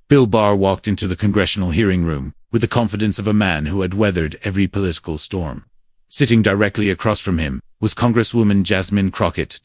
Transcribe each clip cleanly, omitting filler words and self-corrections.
Bill Barr walked into the congressional hearing room with the confidence of a man who had weathered every political storm. Sitting directly across from him was Congresswoman Jasmine Crockett.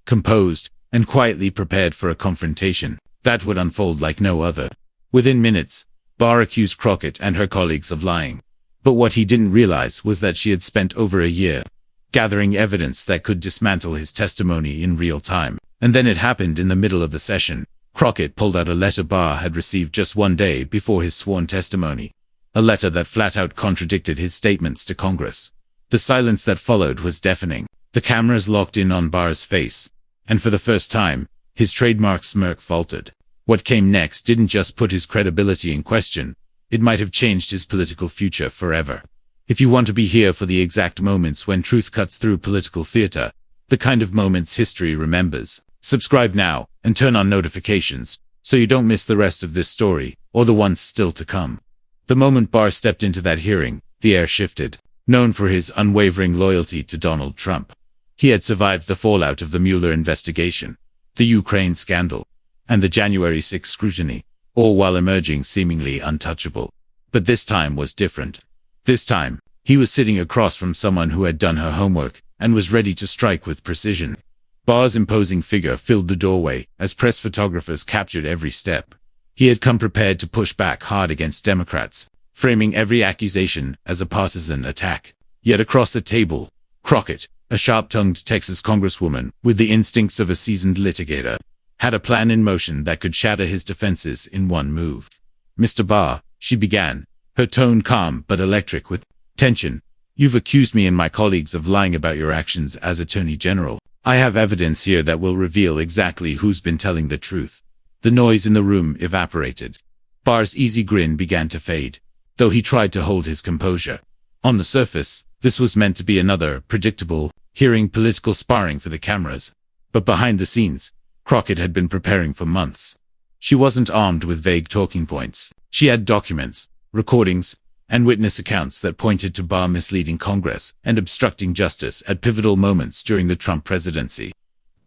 Composed and quietly prepared for a confrontation that would unfold like no other. Within minutes, Barr accused Crockett and her colleagues of lying. But what he didn't realize was that she had spent over a year gathering evidence that could dismantle his testimony in real time. And then it happened in the middle of the session. Crockett pulled out a letter Barr had received just one day before his sworn testimony. A letter that flat-out contradicted his statements to Congress. The silence that followed was deafening. The cameras locked in on Barr's face. And for the first time, his trademark smirk faltered. What came next didn't just put his credibility in question. It might have changed his political future forever. If you want to be here for the exact moments when truth cuts through political theater, the kind of moments history remembers, subscribe now and turn on notifications so you don't miss the rest of this story or the ones still to come. The moment Barr stepped into that hearing, the air shifted. Known for his unwavering loyalty to Donald Trump, he had survived the fallout of the Mueller investigation, the Ukraine scandal, and the January 6 scrutiny, all while emerging seemingly untouchable. But this time was different. This time, he was sitting across from someone who had done her homework and was ready to strike with precision. Barr's imposing figure filled the doorway as press photographers captured every step. He had come prepared to push back hard against Democrats, framing every accusation as a partisan attack. Yet across the table, Crockett, a sharp-tongued Texas congresswoman with the instincts of a seasoned litigator, had a plan in motion that could shatter his defenses in one move. "Mr. Barr," she began, her tone calm but electric with tension, "you've accused me and my colleagues of lying about your actions as Attorney General. I have evidence here that will reveal exactly who's been telling the truth." The noise in the room evaporated. Barr's easy grin began to fade, though he tried to hold his composure. On the surface, this was meant to be another predictable hearing, political sparring for the cameras. But behind the scenes, Crockett had been preparing for months. She wasn't armed with vague talking points. She had documents, recordings, and witness accounts that pointed to Barr misleading Congress and obstructing justice at pivotal moments during the Trump presidency.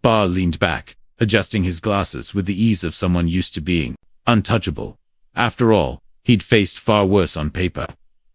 Barr leaned back, adjusting his glasses with the ease of someone used to being untouchable. After all, he'd faced far worse on paper.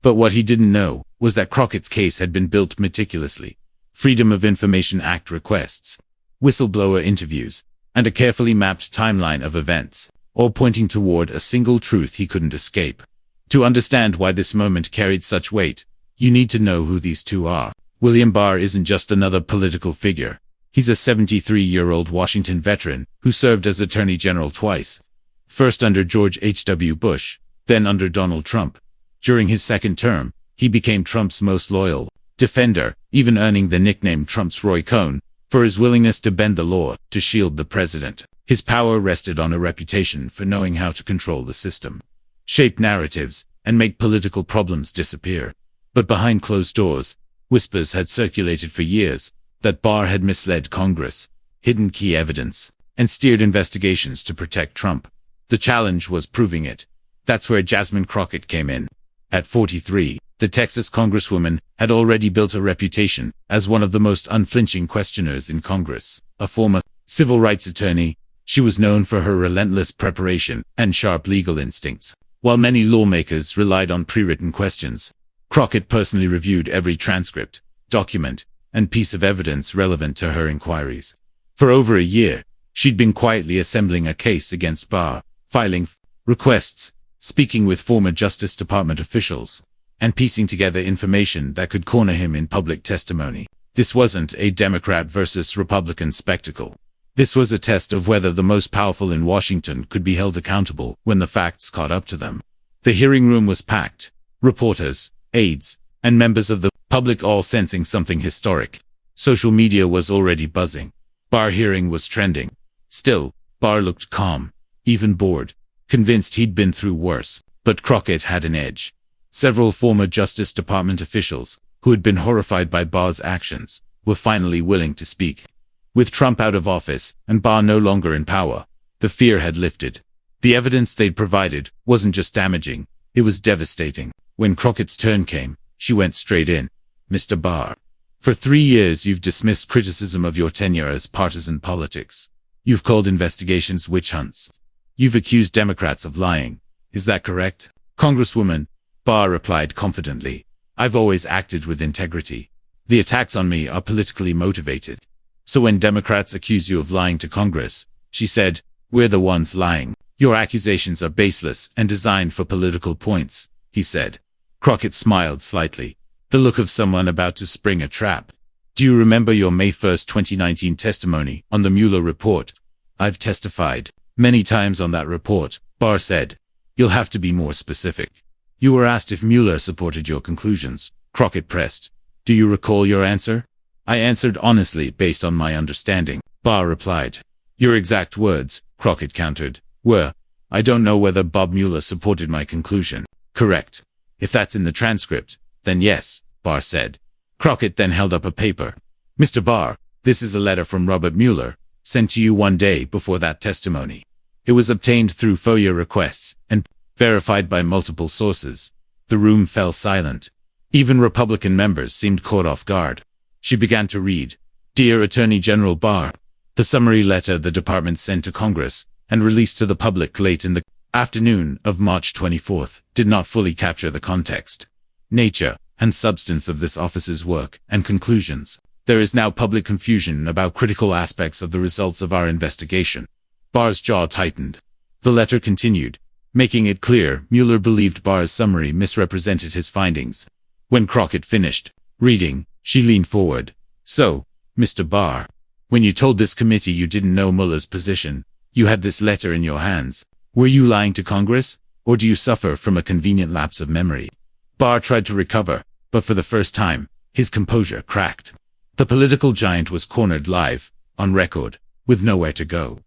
But what he didn't know was that Crockett's case had been built meticulously. Freedom of Information Act requests, whistleblower interviews, and a carefully mapped timeline of events, all pointing toward a single truth he couldn't escape. To understand why this moment carried such weight, you need to know who these two are. William Barr isn't just another political figure. He's a 73-year-old Washington veteran who served as Attorney General twice. First under George H.W. Bush, then under Donald Trump. During his second term, he became Trump's most loyal defender, even earning the nickname Trump's Roy Cohn for his willingness to bend the law to shield the president. His power rested on a reputation for knowing how to control the system, shape narratives, and make political problems disappear. But behind closed doors, whispers had circulated for years that Barr had misled Congress, hidden key evidence, and steered investigations to protect Trump. The challenge was proving it. That's where Jasmine Crockett came in. At 43, the Texas congresswoman had already built a reputation as one of the most unflinching questioners in Congress. A former civil rights attorney, she was known for her relentless preparation and sharp legal instincts. While many lawmakers relied on pre-written questions, Crockett personally reviewed every transcript, document, and piece of evidence relevant to her inquiries. For over a year, she'd been quietly assembling a case against Barr, filing requests, speaking with former Justice Department officials, and piecing together information that could corner him in public testimony. This wasn't a Democrat versus Republican spectacle. This was a test of whether the most powerful in Washington could be held accountable when the facts caught up to them. The hearing room was packed. Reporters, aides, and members of the public all sensing something historic. Social media was already buzzing. Barr hearing was trending. Still, Barr looked calm, even bored, convinced he'd been through worse. But Crockett had an edge. Several former Justice Department officials, who had been horrified by Barr's actions, were finally willing to speak. With Trump out of office and Barr no longer in power, the fear had lifted. The evidence they'd provided wasn't just damaging, it was devastating. When Crockett's turn came, she went straight in. "Mr. Barr, for 3 years you've dismissed criticism of your tenure as partisan politics. You've called investigations witch hunts. You've accused Democrats of lying. Is that correct? Congresswoman, Barr replied confidently. I've always acted with integrity. The attacks on me are politically motivated. So when Democrats accuse you of lying to Congress, she said, we're the ones lying. Your accusations are baseless and designed for political points, he said. Crockett smiled slightly, the look of someone about to spring a trap. Do you remember your May 1, 2019 testimony on the Mueller report? I've testified many times on that report, Barr said. You'll have to be more specific. You were asked if Mueller supported your conclusions. Crockett pressed. Do you recall your answer? I answered honestly based on my understanding, Barr replied. Your exact words, Crockett countered, were, I don't know whether Bob Mueller supported my conclusion. Correct. If that's in the transcript, then yes, Barr said. Crockett then held up a paper. Mr. Barr, this is a letter from Robert Mueller, sent to you one day before that testimony. It was obtained through FOIA requests and verified by multiple sources. The room fell silent. Even Republican members seemed caught off guard. She began to read. Dear Attorney General Barr, the summary letter the department sent to Congress and released to the public late in the afternoon of March 24th did not fully capture the context, nature, and substance of this office's work and conclusions. There is now public confusion about critical aspects of the results of our investigation. Barr's jaw tightened. The letter continued, making it clear Mueller believed Barr's summary misrepresented his findings. When Crockett finished reading, she leaned forward. So, Mr. Barr, when you told this committee you didn't know Mueller's position, you had this letter in your hands. Were you lying to Congress, or do you suffer from a convenient lapse of memory? Barr tried to recover, but for the first time, his composure cracked. The political giant was cornered live, on record, with nowhere to go.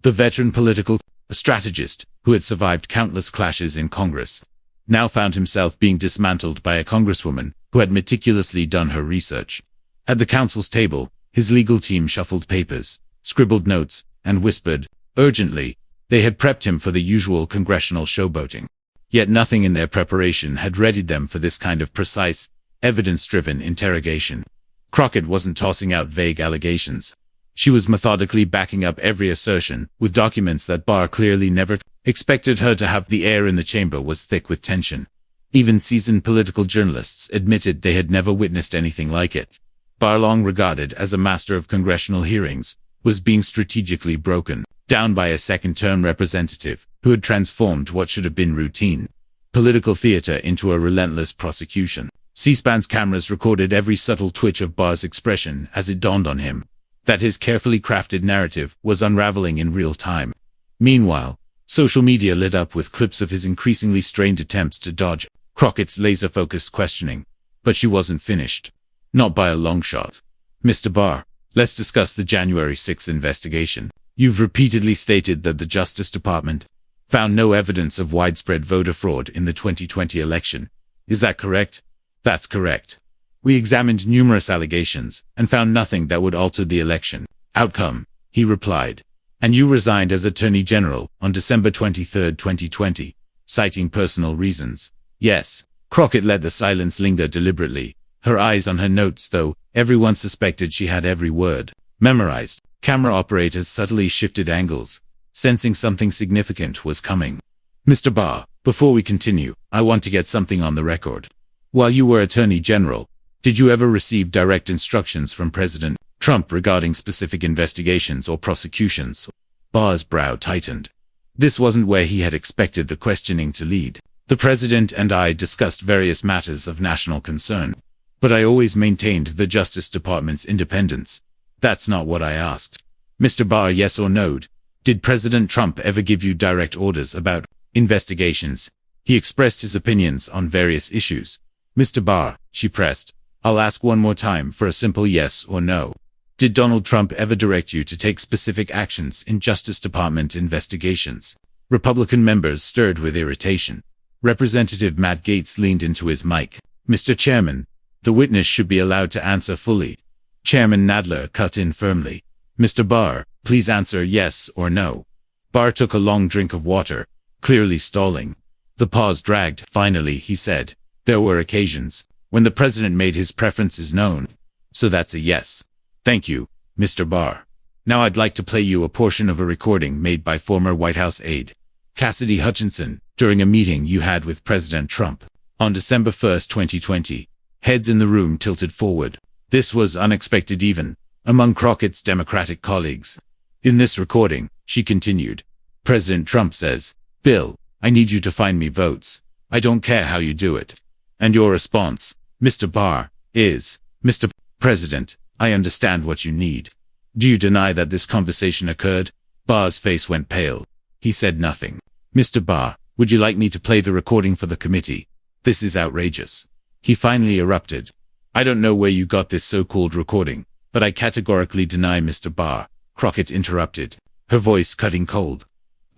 The veteran political strategist, who had survived countless clashes in Congress, now found himself being dismantled by a congresswoman who had meticulously done her research. At the council's table, his legal team shuffled papers, scribbled notes, and whispered, urgently, they had prepped him for the usual congressional showboating. Yet nothing in their preparation had readied them for this kind of precise, evidence-driven interrogation. Crockett wasn't tossing out vague allegations. She was methodically backing up every assertion with documents that Barr clearly never expected her to have. The air in the chamber was thick with tension. Even seasoned political journalists admitted they had never witnessed anything like it. Barr, long regarded as a master of congressional hearings, was being strategically broken down by a second-term representative who had transformed what should have been routine political theater into a relentless prosecution. C-SPAN's cameras recorded every subtle twitch of Barr's expression as it dawned on him that his carefully crafted narrative was unraveling in real time. Meanwhile, social media lit up with clips of his increasingly strained attempts to dodge Crockett's laser-focused questioning. But she wasn't finished. Not by a long shot. Mr. Barr, let's discuss the January 6th investigation. You've repeatedly stated that the Justice Department found no evidence of widespread voter fraud in the 2020 election. Is that correct? That's correct. We examined numerous allegations and found nothing that would alter the election outcome, he replied. And you resigned as Attorney General on December 23, 2020, citing personal reasons. Yes. Crockett let the silence linger deliberately, her eyes on her notes, though everyone suspected she had every word memorized. Camera operators subtly shifted angles, sensing something significant was coming. Mr. Barr, before we continue, I want to get something on the record. While you were Attorney General, did you ever receive direct instructions from President Trump regarding specific investigations or prosecutions? Barr's brow tightened. This wasn't where he had expected the questioning to lead. The President and I discussed various matters of national concern, but I always maintained the Justice Department's independence. That's not what I asked. Mr. Barr, yes or no? Did President Trump ever give you direct orders about investigations? He expressed his opinions on various issues. Mr. Barr, she pressed, I'll ask one more time for a simple yes or no. Did Donald Trump ever direct you to take specific actions in Justice Department investigations? Republican members stirred with irritation. Representative Matt Gaetz leaned into his mic. Mr. Chairman, the witness should be allowed to answer fully. Chairman Nadler cut in firmly. Mr. Barr, please answer yes or no. Barr took a long drink of water, clearly stalling. The pause dragged. Finally, he said, there were occasions when the president made his preferences known. So that's a yes. Thank you, Mr. Barr. Now I'd like to play you a portion of a recording made by former White House aide Cassidy Hutchinson, during a meeting you had with President Trump on December 1st, 2020. Heads in the room tilted forward. This was unexpected even among Crockett's Democratic colleagues. In this recording, she continued, President Trump says, Bill, I need you to find me votes. I don't care how you do it. And your response, Mr. Barr, is, Mr. President, I understand what you need. Do you deny that this conversation occurred? Barr's face went pale. He said nothing. Mr. Barr, would you like me to play the recording for the committee? This is outrageous. He finally erupted. I don't know where you got this so-called recording, but I categorically deny, Mr. Barr. Crockett interrupted, her voice cutting cold.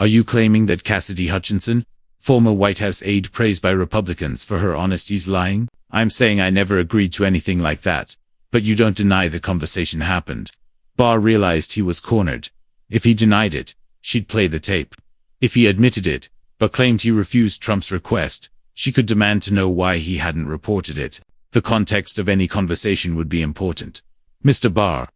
Are you claiming that Cassidy Hutchinson, former White House aide praised by Republicans for her honesty, is lying? I'm saying I never agreed to anything like that, but you don't deny the conversation happened. Barr realized he was cornered. If he denied it, she'd play the tape. If he admitted it, but claimed he refused Trump's request, she could demand to know why he hadn't reported it. The context of any conversation would be important. Mr. Barr,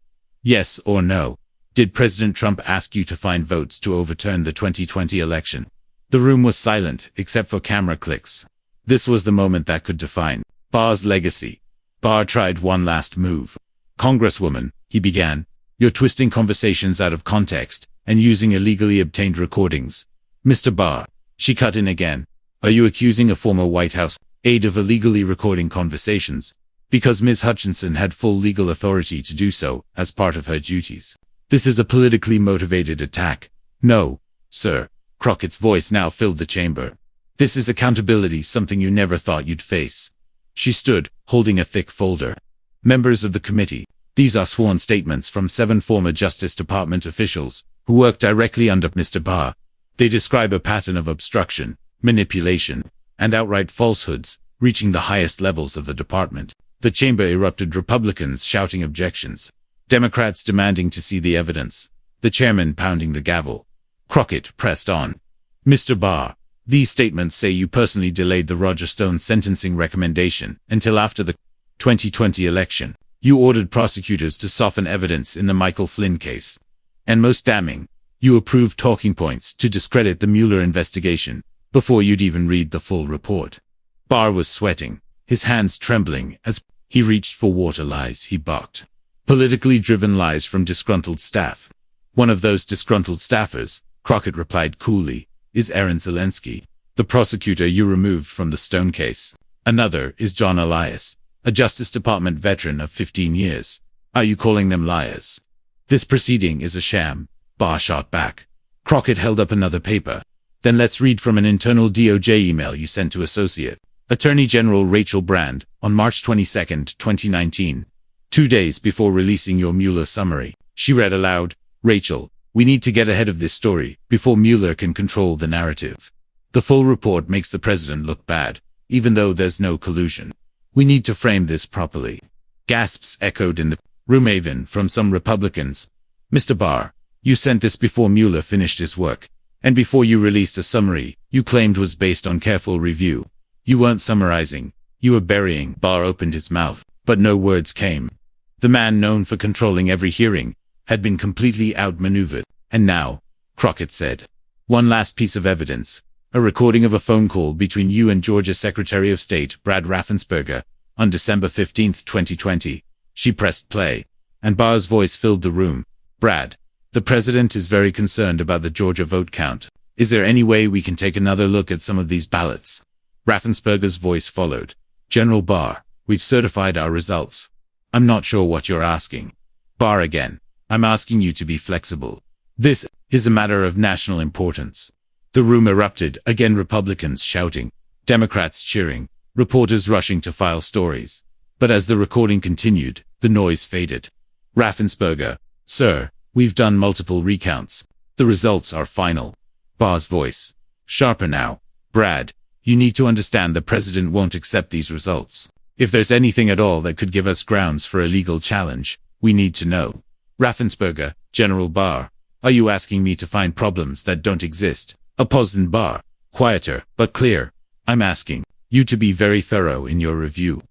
yes or no? Did President Trump ask you to find votes to overturn the 2020 election? The room was silent, except for camera clicks. This was the moment that could define Barr's legacy. Barr tried one last move. Congresswoman, he began, you're twisting conversations out of context and using illegally obtained recordings. Mr. Barr, she cut in again. Are you accusing a former White House aide of illegally recording conversations? Because Ms. Hutchinson had full legal authority to do so as part of her duties. This is a politically motivated attack. No, sir. Crockett's voice now filled the chamber. This is accountability, something you never thought you'd face. She stood, holding a thick folder. Members of the committee, these are sworn statements from 7 former Justice Department officials who worked directly under Mr. Barr. They describe a pattern of obstruction, manipulation, and outright falsehoods, reaching the highest levels of the department. The chamber erupted, Republicans shouting objections, Democrats demanding to see the evidence, the chairman pounding the gavel. Crockett pressed on. Mr. Barr, these statements say you personally delayed the Roger Stone sentencing recommendation until after the 2020 election. You ordered prosecutors to soften evidence in the Michael Flynn case. And most damning, you approved talking points to discredit the Mueller investigation before you'd even read the full report. Barr was sweating, his hands trembling as he reached for water. Lies, he barked. Politically driven lies from disgruntled staff. One of those disgruntled staffers, Crockett replied coolly, is Aaron Zelensky, the prosecutor you removed from the Stone case. Another is John Elias, a Justice Department veteran of 15 years. Are you calling them liars? This proceeding is a sham, Barr shot back. Crockett held up another paper. Then let's read from an internal DOJ email you sent to Associate Attorney General Rachel Brand on March 22, 2019. 2 days before releasing your Mueller summary, she read aloud, Rachel, we need to get ahead of this story before Mueller can control the narrative. The full report makes the president look bad, even though there's no collusion. We need to frame this properly. Gasps echoed in the room, even from some Republicans. Mr. Barr, you sent this before Mueller finished his work, and before you released a summary you claimed was based on careful review. You weren't summarizing, you were burying. Barr opened his mouth, but no words came. The man known for controlling every hearing had been completely outmaneuvered. And now, Crockett said, one last piece of evidence, a recording of a phone call between you and Georgia Secretary of State Brad Raffensperger on December 15, 2020. She pressed play, and Barr's voice filled the room. Brad, the president is very concerned about the Georgia vote count. Is there any way we can take another look at some of these ballots? Raffensperger's voice followed. General Barr, we've certified our results. I'm not sure what you're asking. Barr again, I'm asking you to be flexible. This is a matter of national importance. The room erupted, again, Republicans shouting, Democrats cheering, reporters rushing to file stories. But as the recording continued, the noise faded. Raffensperger, sir, we've done multiple recounts. The results are final. Barr's voice, sharper now. Brad, you need to understand the president won't accept these results. If there's anything at all that could give us grounds for a legal challenge, we need to know. Raffensperger, General Barr, are you asking me to find problems that don't exist? A pause, then Barr, quieter but clear. I'm asking you to be very thorough in your review.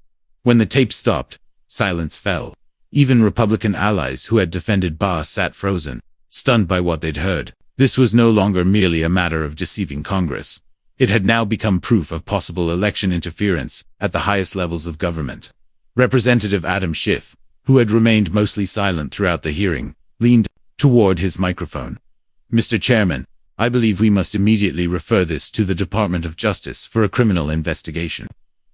When the tape stopped, silence fell. Even Republican allies who had defended Barr sat frozen, stunned by what they'd heard. This was no longer merely a matter of deceiving Congress. It had now become proof of possible election interference at the highest levels of government. Representative Adam Schiff, who had remained mostly silent throughout the hearing, leaned toward his microphone. "Mr. Chairman, I believe we must immediately refer this to the Department of Justice for a criminal investigation."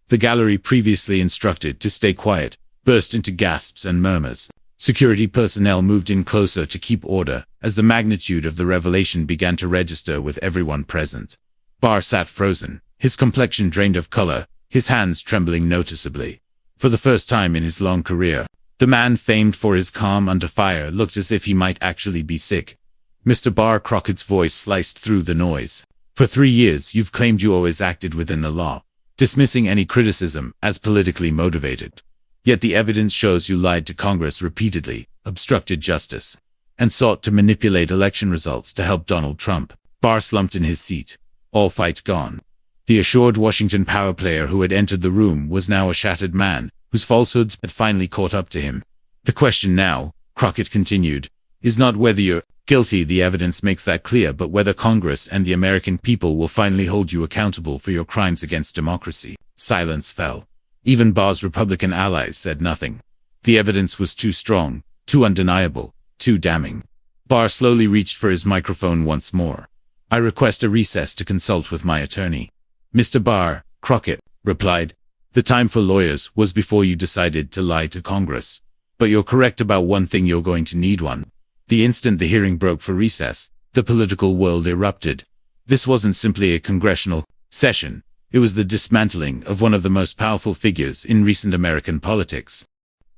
The gallery, previously instructed to stay quiet, burst into gasps and murmurs. Security personnel moved in closer to keep order as the magnitude of the revelation began to register with everyone present. Barr sat frozen, his complexion drained of color, his hands trembling noticeably. For the first time in his long career, the man famed for his calm under fire looked as if he might actually be sick. Mr. Barr, Crockett's voice sliced through the noise. "For 3 years you've claimed you always acted within the law, dismissing any criticism as politically motivated. Yet the evidence shows you lied to Congress repeatedly, obstructed justice, and sought to manipulate election results to help Donald Trump." Barr slumped in his seat, all fight gone. The assured Washington power player who had entered the room was now a shattered man, whose falsehoods had finally caught up to him. "The question now," Crockett continued, "is not whether you're guilty, the evidence makes that clear, but whether Congress and the American people will finally hold you accountable for your crimes against democracy." Silence fell. Even Barr's Republican allies said nothing. The evidence was too strong, too undeniable, too damning. Barr slowly reached for his microphone once more. "I request a recess to consult with my attorney." "Mr. Barr," Crockett replied, "the time for lawyers was before you decided to lie to Congress. But you're correct about one thing: you're going to need one." The instant the hearing broke for recess, the political world erupted. This wasn't simply a congressional session. It was the dismantling of one of the most powerful figures in recent American politics.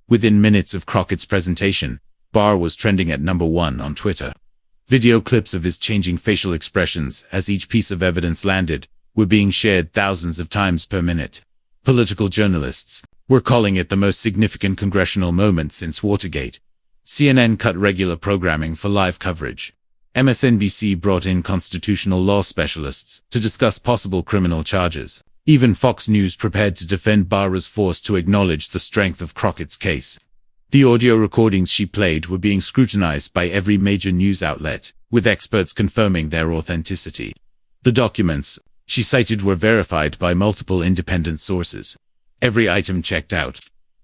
Within minutes of Crockett's presentation, Barr was trending at #1 on Twitter. Video clips of his changing facial expressions as each piece of evidence landed were being shared thousands of times per minute. Political journalists were calling it the most significant congressional moment since Watergate. CNN cut regular programming for live coverage. MSNBC brought in constitutional law specialists to discuss possible criminal charges. Even Fox News, prepared to defend Barr, was forced to acknowledge the strength of Crockett's case. The audio recordings she played were being scrutinized by every major news outlet, with experts confirming their authenticity. The documents she cited were verified by multiple independent sources. Every item checked out.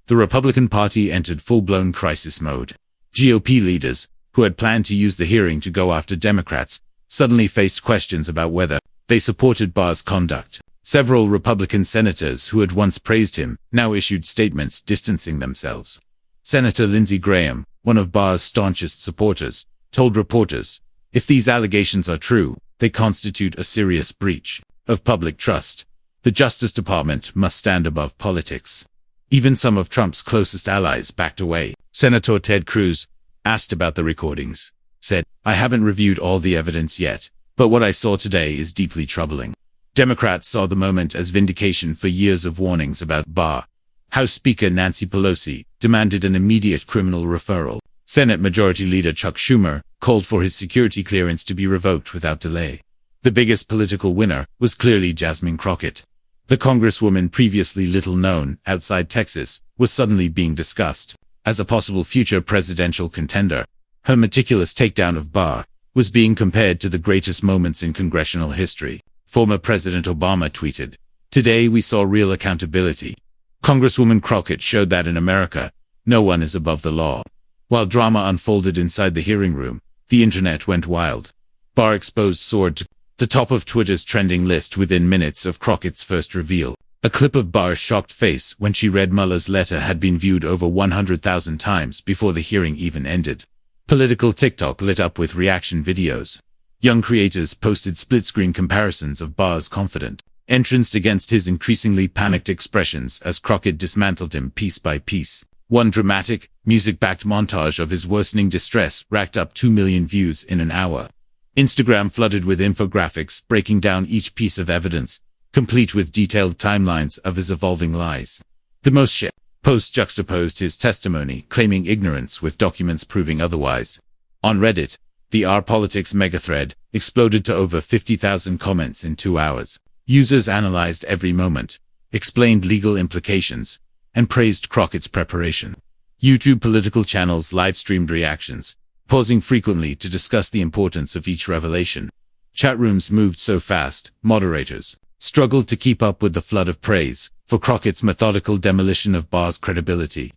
The Republican Party entered full-blown crisis mode. GOP leaders, who had planned to use the hearing to go after Democrats, suddenly faced questions about whether they supported Barr's conduct. Several Republican senators who had once praised him now issued statements distancing themselves. Senator Lindsey Graham, one of Barr's staunchest supporters, told reporters, "If these allegations are true, they constitute a serious breach of public trust. The Justice Department must stand above politics." Even some of Trump's closest allies backed away. Senator Ted Cruz, asked about the recordings, said, "I haven't reviewed all the evidence yet, but what I saw today is deeply troubling." Democrats saw the moment as vindication for years of warnings about Barr. House Speaker Nancy Pelosi demanded an immediate criminal referral. Senate Majority Leader Chuck Schumer called for his security clearance to be revoked without delay. The biggest political winner was clearly Jasmine Crockett. The congresswoman, previously little known outside Texas, was suddenly being discussed as a possible future presidential contender. Her meticulous takedown of Barr was being compared to the greatest moments in congressional history. Former President Obama tweeted, "Today we saw real accountability." Congresswoman Crockett showed that in America, no one is above the law. While drama unfolded inside the hearing room, the internet went wild. Barr exposed soared to the top of Twitter's trending list within minutes of Crockett's first reveal. A clip of Barr's shocked face when she read Mueller's letter had been viewed over 100,000 times before the hearing even ended. Political TikTok lit up with reaction videos. Young creators posted split-screen comparisons of Barr's confident entrance against his increasingly panicked expressions as Crockett dismantled him piece by piece. One dramatic, music-backed montage of his worsening distress racked up 2 million views in an hour. Instagram flooded with infographics breaking down each piece of evidence, complete with detailed timelines of his evolving lies. The most shared post juxtaposed his testimony claiming ignorance with documents proving otherwise. On Reddit, the R-Politics megathread exploded to over 50,000 comments in 2 hours. Users analyzed every moment, explained legal implications, and praised Crockett's preparation. YouTube political channels live-streamed reactions, pausing frequently to discuss the importance of each revelation. Chat rooms moved so fast, moderators struggled to keep up with the flood of praise for Crockett's methodical demolition of Barr's credibility.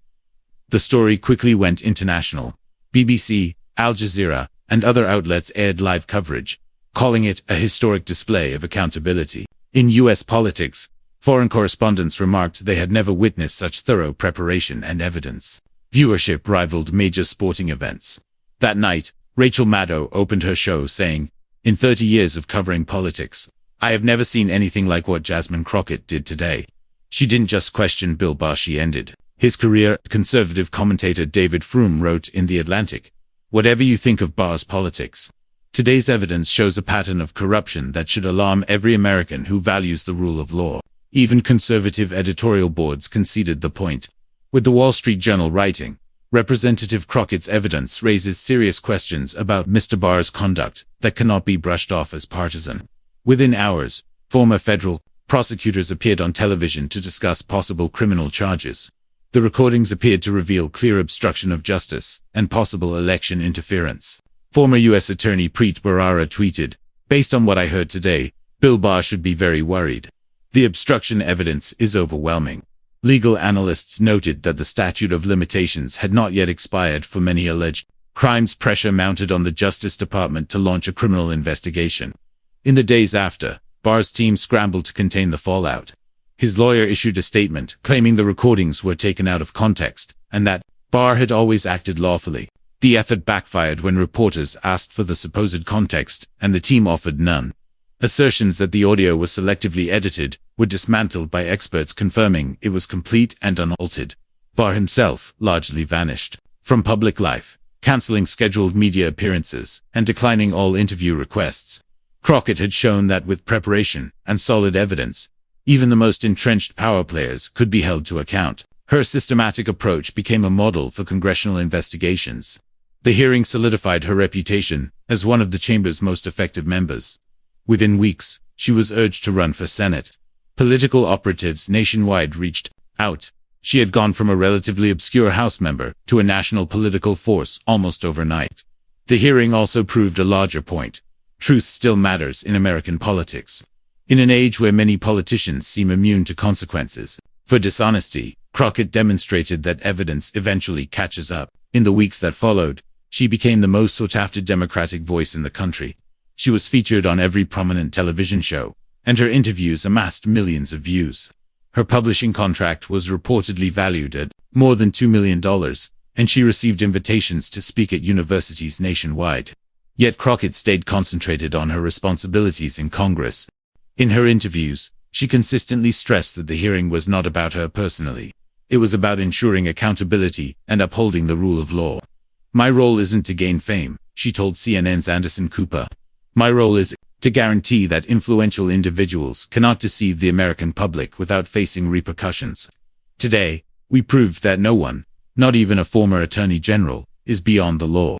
The story quickly went international. BBC, Al Jazeera, and other outlets aired live coverage, calling it a historic display of accountability. In U.S. politics, foreign correspondents remarked they had never witnessed such thorough preparation and evidence. Viewership rivaled major sporting events. That night, Rachel Maddow opened her show saying, "In 30 years of covering politics, I have never seen anything like what Jasmine Crockett did today." She didn't just question Bill Barr, she ended his career. Conservative commentator David Froome wrote in The Atlantic, "Whatever you think of Barr's politics, today's evidence shows a pattern of corruption that should alarm every American who values the rule of law." Even conservative editorial boards conceded the point. With the Wall Street Journal writing, Representative Crockett's evidence raises serious questions about Mr. Barr's conduct that cannot be brushed off as partisan. Within hours, former federal prosecutors appeared on television to discuss possible criminal charges. The recordings appeared to reveal clear obstruction of justice and possible election interference. Former U.S. Attorney Preet Bharara tweeted, "Based on what I heard today, Bill Barr should be very worried. The obstruction evidence is overwhelming." Legal analysts noted that the statute of limitations had not yet expired for many alleged crimes. Pressure mounted on the Justice Department to launch a criminal investigation. In the days after, Barr's team scrambled to contain the fallout. His lawyer issued a statement claiming the recordings were taken out of context and that Barr had always acted lawfully. The effort backfired when reporters asked for the supposed context and the team offered none. Assertions that the audio was selectively edited were dismantled by experts confirming it was complete and unaltered. Barr himself largely vanished from public life, canceling scheduled media appearances and declining all interview requests. Crockett had shown that with preparation and solid evidence, even the most entrenched power players could be held to account. Her systematic approach became a model for congressional investigations. The hearing solidified her reputation as one of the chamber's most effective members. Within weeks, she was urged to run for Senate. Political operatives nationwide reached out. She had gone from a relatively obscure House member to a national political force almost overnight. The hearing also proved a larger point. Truth still matters in American politics. In an age where many politicians seem immune to consequences for dishonesty, Crockett demonstrated that evidence eventually catches up. In the weeks that followed, she became the most sought-after Democratic voice in the country. She was featured on every prominent television show, and her interviews amassed millions of views. Her publishing contract was reportedly valued at more than $2 million, and she received invitations to speak at universities nationwide. Yet Crockett stayed concentrated on her responsibilities in Congress. In her interviews, she consistently stressed that the hearing was not about her personally. It was about ensuring accountability and upholding the rule of law. "My role isn't to gain fame," she told CNN's Anderson Cooper. "My role is to guarantee that influential individuals cannot deceive the American public without facing repercussions." Today, we proved that no one, not even a former attorney general, is beyond the law.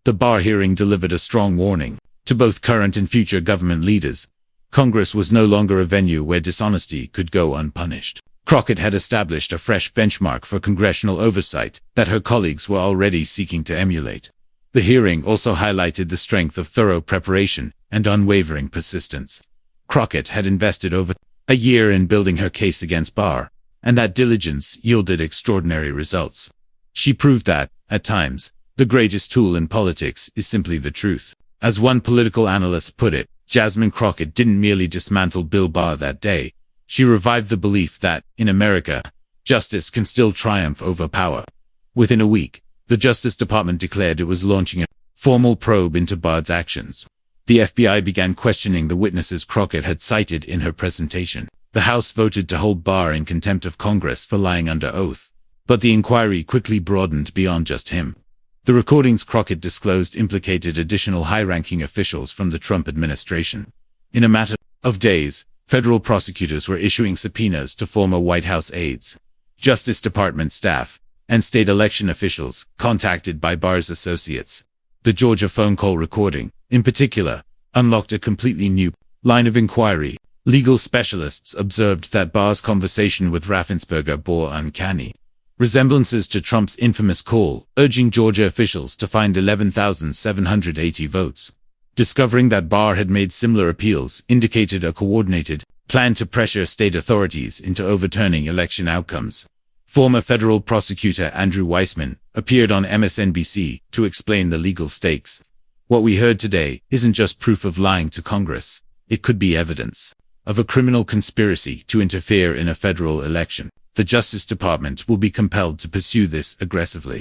The Barr hearing delivered a strong warning to both current and future government leaders. Congress was no longer a venue where dishonesty could go unpunished. Crockett had established a fresh benchmark for congressional oversight that her colleagues were already seeking to emulate. The hearing also highlighted the strength of thorough preparation and unwavering persistence. Crockett had invested over a year in building her case against Barr, and that diligence yielded extraordinary results. She proved that, at times, the greatest tool in politics is simply the truth. As one political analyst put it, Jasmine Crockett didn't merely dismantle Bill Barr that day. She revived the belief that, in America, justice can still triumph over power. Within a week, the Justice Department declared it was launching a formal probe into Barr's actions. The FBI began questioning the witnesses Crockett had cited in her presentation. The House voted to hold Barr in contempt of Congress for lying under oath. But the inquiry quickly broadened beyond just him. The recordings Crockett disclosed implicated additional high-ranking officials from the Trump administration. In a matter of days, federal prosecutors were issuing subpoenas to former White House aides, Justice Department staff, and state election officials contacted by Barr's associates. The Georgia phone call recording, in particular, unlocked a completely new line of inquiry. Legal specialists observed that Barr's conversation with Raffensperger bore uncanny Resemblances to Trump's infamous call, urging Georgia officials to find 11,780 votes. Discovering that Barr had made similar appeals indicated a coordinated plan to pressure state authorities into overturning election outcomes. Former federal prosecutor Andrew Weissman appeared on MSNBC to explain the legal stakes. What we heard today isn't just proof of lying to Congress. It could be evidence of a criminal conspiracy to interfere in a federal election. The Justice Department will be compelled to pursue this aggressively.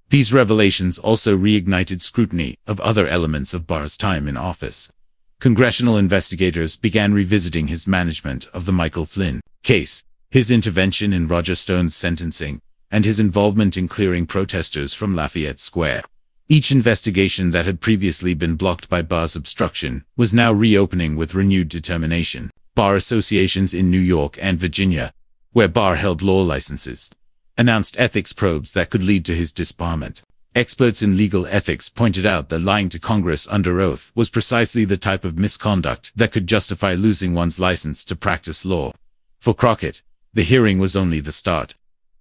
These revelations also reignited scrutiny of other elements of Barr's time in office. Congressional investigators began revisiting his management of the Michael Flynn case, his intervention in Roger Stone's sentencing, and his involvement in clearing protesters from Lafayette Square. Each investigation that had previously been blocked by Barr's obstruction was now reopening with renewed determination. Bar associations in New York and Virginia, where Barr held law licenses, announced ethics probes that could lead to his disbarment. Experts in legal ethics pointed out that lying to Congress under oath was precisely the type of misconduct that could justify losing one's license to practice law. For Crockett, the hearing was only the start.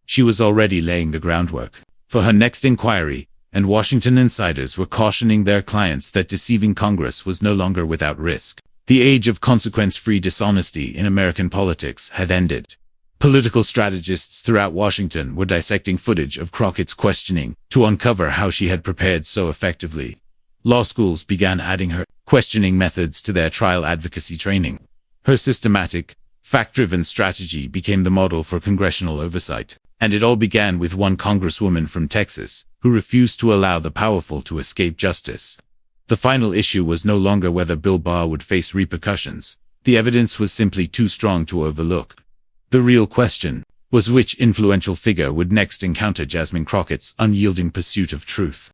She was already laying the groundwork for her next inquiry, and Washington insiders were cautioning their clients that deceiving Congress was no longer without risk. The age of consequence-free dishonesty in American politics had ended. Political strategists throughout Washington were dissecting footage of Crockett's questioning to uncover how she had prepared so effectively. Law schools began adding her questioning methods to their trial advocacy training. Her systematic, fact-driven strategy became the model for congressional oversight. And it all began with one congresswoman from Texas who refused to allow the powerful to escape justice. The final issue was no longer whether Bill Barr would face repercussions. The evidence was simply too strong to overlook. The real question was which influential figure would next encounter Jasmine Crockett's unyielding pursuit of truth.